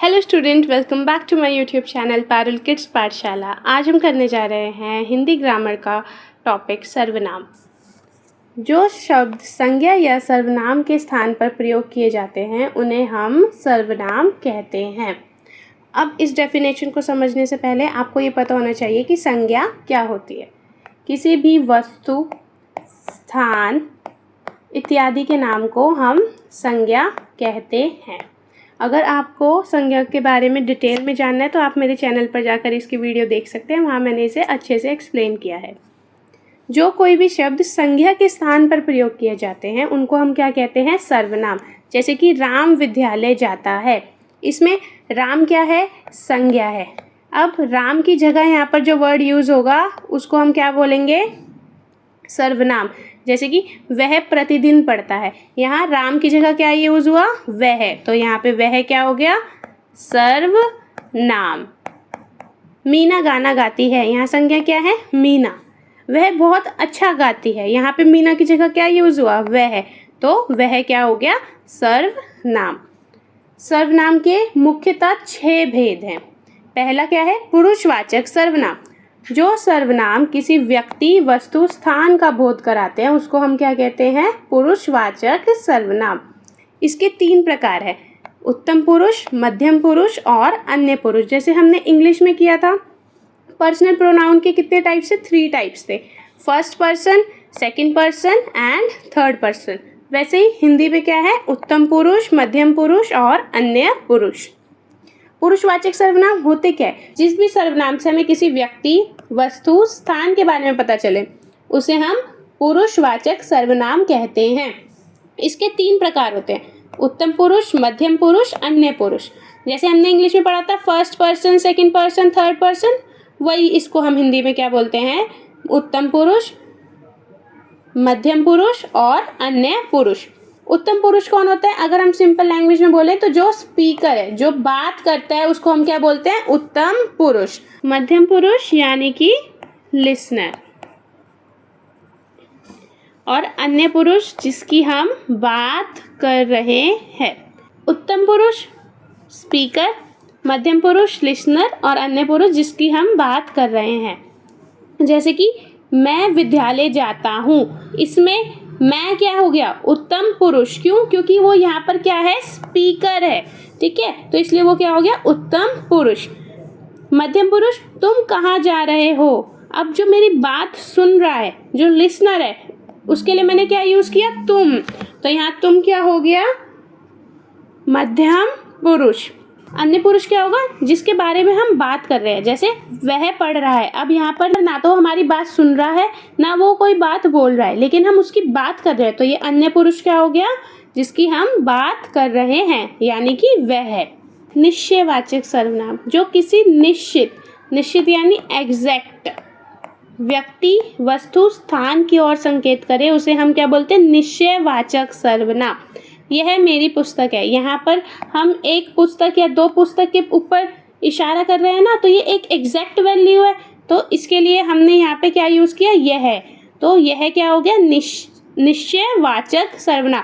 Hello student, welcome back to my YouTube channel Parul kids Pathshala. आज हम करने जा रहे हैं हिंदी ग्रामर का टॉपिक सर्वनाम। जो शब्द संज्ञा या सर्वनाम के स्थान पर प्रयोग किए जाते हैं उन्हें हम सर्वनाम कहते हैं। अब इस डेफिनेशन को समझने से पहले आपको ये पता होना चाहिए कि संज्ञा क्या होती है। किसी भी वस्तु, स्थान इत्यादि के नाम को हम संज्ञा कहते हैं। अगर आपको संज्ञा के बारे में डिटेल में जानना है तो आप मेरे चैनल पर जाकर इसकी वीडियो देख सकते हैं, वहाँ मैंने इसे अच्छे से एक्सप्लेन किया है। जो कोई भी शब्द संज्ञा के स्थान पर प्रयोग किए जाते हैं उनको हम क्या कहते हैं? सर्वनाम। जैसे कि राम विद्यालय जाता है, इसमें राम क्या है? संज्ञा है। अब राम की जगह यहाँ पर जो वर्ड यूज़ होगा उसको हम क्या बोलेंगे? सर्वनाम। जैसे कि वह प्रतिदिन पढ़ता है, यहाँ राम की जगह क्या यूज़ हुआ? वह, तो यहाँ पे वह क्या हो गया? सर्वनाम। मीना गाना गाती है, यहाँ संज्ञा क्या है? मीना। वह बहुत अच्छा गाती है, यहाँ पे मीना की जगह क्या यूज़ हुआ? वह, तो वह क्या हो गया? सर्वनाम। सर्वनाम के मुख्यतः 6 भेद हैं। पहला क्या है? पुरुषवाचक सर्वनाम। जो सर्वनाम किसी व्यक्ति, वस्तु, स्थान का बोध कराते हैं उसको हम क्या कहते हैं? पुरुषवाचक सर्वनाम। इसके 3 प्रकार है: उत्तम पुरुष, मध्यम पुरुष और अन्य पुरुष। जैसे हमने इंग्लिश में किया था, पर्सनल प्रोनाउन के कितने टाइप्स थे? 3 टाइप्स थे, first person, second person and third person. वैसे ही हिंदी में क्या है? उत्तम पुरुष, मध्यम पुरुष और अन्य पुरुष। पुरुषवाचक सर्वनाम होते क्या है? जिस भी सर्वनाम से हमें किसी व्यक्ति, वस्तु, स्थान के बारे में पता चले उसे हम पुरुषवाचक सर्वनाम कहते हैं। इसके 3 प्रकार होते हैं: उत्तम पुरुष, मध्यम पुरुष, अन्य पुरुष। जैसे हमने इंग्लिश में पढ़ा था first person, second person, third person, वही इसको हम हिंदी में क्या बोलते हैं? उत्तम पुरुष, मध्यम पुरुष और अन्य पुरुष। उत्तम पुरुष कौन होता है? अगर हम सिंपल लैंग्वेज में बोले तो जो स्पीकर है, जो बात करता है, उसको हम क्या बोलते हैं? उत्तम पुरुष। मध्यम पुरुष यानी कि लिसनर, और अन्य पुरुष जिसकी हम बात कर रहे हैं। उत्तम पुरुष स्पीकर, मध्यम पुरुष लिसनर और अन्य पुरुष जिसकी हम बात कर रहे हैं। जैसे कि मैं विद्यालय जाता हूँ, इसमें मैं क्या हो गया? उत्तम पुरुष। क्यों? क्योंकि वो यहाँ पर क्या है? स्पीकर है, ठीक है, तो इसलिए वो क्या हो गया? उत्तम पुरुष। मध्यम पुरुष, तुम कहाँ जा रहे हो? अब जो मेरी बात सुन रहा है, जो लिसनर है, उसके लिए मैंने क्या यूज़ किया? तुम, तो यहाँ तुम क्या हो गया? मध्यम पुरुष। अन्य पुरुष क्या होगा? जिसके बारे में हम बात कर रहे हैं। जैसे वह पढ़ रहा है, अब यहाँ पर ना तो हमारी बात सुन रहा है ना वो कोई बात बोल रहा है, लेकिन हम उसकी बात कर रहे हैं, तो ये अन्य पुरुष क्या हो गया? जिसकी हम बात कर रहे हैं, यानी कि वह है। निश्चयवाचक सर्वनाम, जो किसी निश्चित यानी एग्जैक्ट व्यक्ति, वस्तु, स्थान की ओर संकेत करे उसे हम क्या बोलते हैं? निश्चयवाचक सर्वनाम। यह मेरी पुस्तक है, यहाँ पर हम एक पुस्तक या 2 पुस्तक के ऊपर इशारा कर रहे हैं ना, तो ये एक एग्जैक्ट वैल्यू है, तो इसके लिए हमने यहाँ पे क्या यूज़ किया? यह है, तो यह क्या हो गया? निश्चयवाचक सर्वनाम।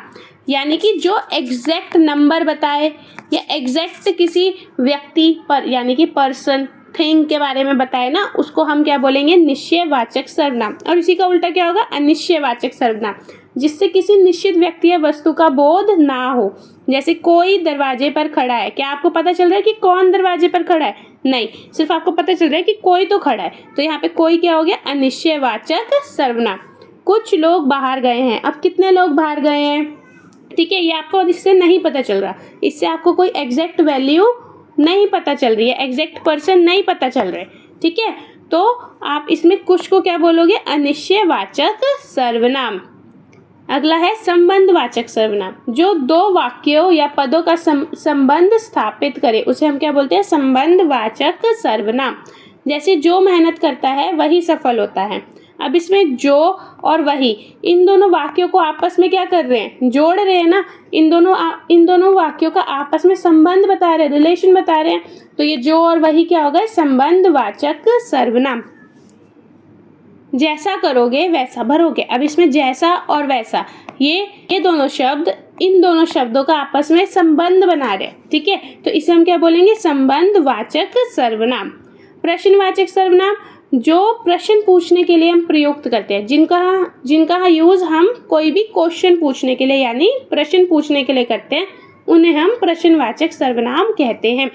यानी कि जो एग्जैक्ट नंबर बताए या एग्जैक्ट किसी व्यक्ति पर यानी कि पर्सन, थिंग के बारे में बताए ना, उसको हम क्या बोलेंगे? निश्चयवाचक सर्वनाम। और इसी का उल्टा क्या होगा? अनिश्चयवाचक सर्वनाम, जिससे किसी निश्चित व्यक्ति या वस्तु का बोध ना हो। जैसे कोई दरवाजे पर खड़ा है, क्या आपको पता चल रहा है कि कौन दरवाजे पर खड़ा है? नहीं, सिर्फ आपको पता चल रहा है कि कोई तो खड़ा है, तो यहाँ पे कोई क्या हो गया? अनिश्चयवाचक सर्वनाम। कुछ लोग बाहर गए हैं, अब कितने लोग बाहर गए हैं? ठीक है, ये आपको इससे नहीं पता चल रहा, इससे आपको कोई एग्जैक्ट वैल्यू नहीं पता चल रही है, एग्जैक्ट पर्सन नहीं पता चल रहे, ठीक है, तो आप इसमें कुछ को क्या बोलोगे? अनिश्चयवाचक सर्वनाम। अगला है संबंधवाचक सर्वनाम, जो 2 वाक्यों या पदों का संबंध स्थापित करे उसे हम क्या बोलते हैं? संबंधवाचक सर्वनाम। जैसे जो मेहनत करता है वही सफल होता है। अब इसमें जो और वही, इन दोनों वाक्यों को आपस में क्या कर रहे हैं? जोड़ रहे हैं ना, इन दोनों वाक्यों का आपस में संबंध बता रहे हैं, रिलेशन बता रहे हैं, तो ये जो और वही क्या होगा? संबंधवाचक सर्वनाम। जैसा करोगे वैसा भरोगे। अब इसमें जैसा और वैसा ये दोनों शब्द, इन दोनों शब्दों का आपस में संबंध बना रहे, ठीक है। तो इसे हम क्या बोलेंगे, संबंधवाचक सर्वनाम। प्रश्नवाचक सर्वनाम जो प्रश्न पूछने के लिए हम प्रयुक्त करते हैं, जिनका यूज हम कोई भी क्वेश्चन पूछने के लिए यानी प्रश्न पूछने के लिए करते हैं, उन्हें हम प्रश्नवाचक सर्वनाम कहते हैं।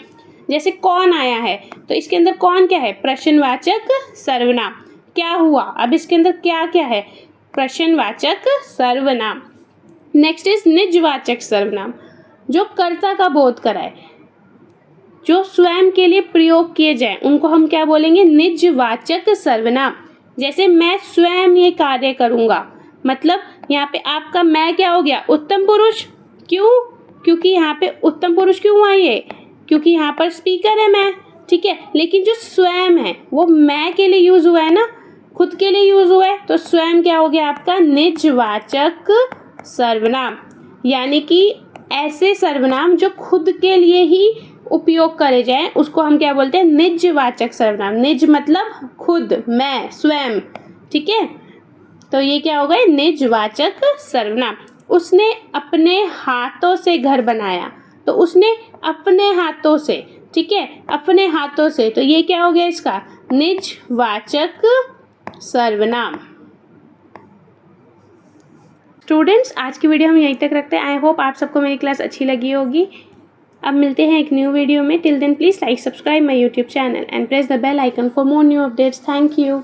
जैसे कौन आया है, तो इसके अंदर कौन क्या है, प्रश्नवाचक सर्वनाम। क्या हुआ, अब इसके अंदर क्या क्या है, प्रश्नवाचक सर्वनाम। नेक्स्ट इज निजवाचक सर्वनाम, जो कर्ता का बोध कराए, जो स्वयं के लिए प्रयोग किए जाए, उनको हम क्या बोलेंगे, निजवाचक सर्वनाम। जैसे मैं स्वयं ये कार्य करूँगा, मतलब यहाँ पे आपका मैं क्या हो गया, उत्तम पुरुष। क्यों, क्योंकि यहाँ पे उत्तम पुरुष क्यों हुआ ये, क्योंकि यहाँ पर स्पीकर है मैं, ठीक है। लेकिन जो स्वयं है वो मैं के लिए यूज हुआ है ना, खुद के लिए यूज हुआ है, तो स्वयं क्या हो गया आपका, निजवाचक सर्वनाम। यानी कि ऐसे सर्वनाम जो खुद के लिए ही उपयोग करे जाए उसको हम क्या बोलते हैं, निजवाचक सर्वनाम। निज मतलब खुद, मैं, स्वयं, ठीक है। तो ये क्या हो गए, निजवाचक सर्वनाम। उसने अपने हाथों से घर बनाया, तो उसने अपने हाथों से, ठीक है, अपने हाथों से, तो ये क्या हो गया इसका, निजवाचक सर्वनाम। स्टूडेंट्स, आज की वीडियो हम यहीं तक रखते हैं। आई होप आप सबको मेरी क्लास अच्छी लगी होगी। अब मिलते हैं एक न्यू वीडियो में। Till then please like, subscribe my YouTube channel and press the bell icon for more new updates. Thank you.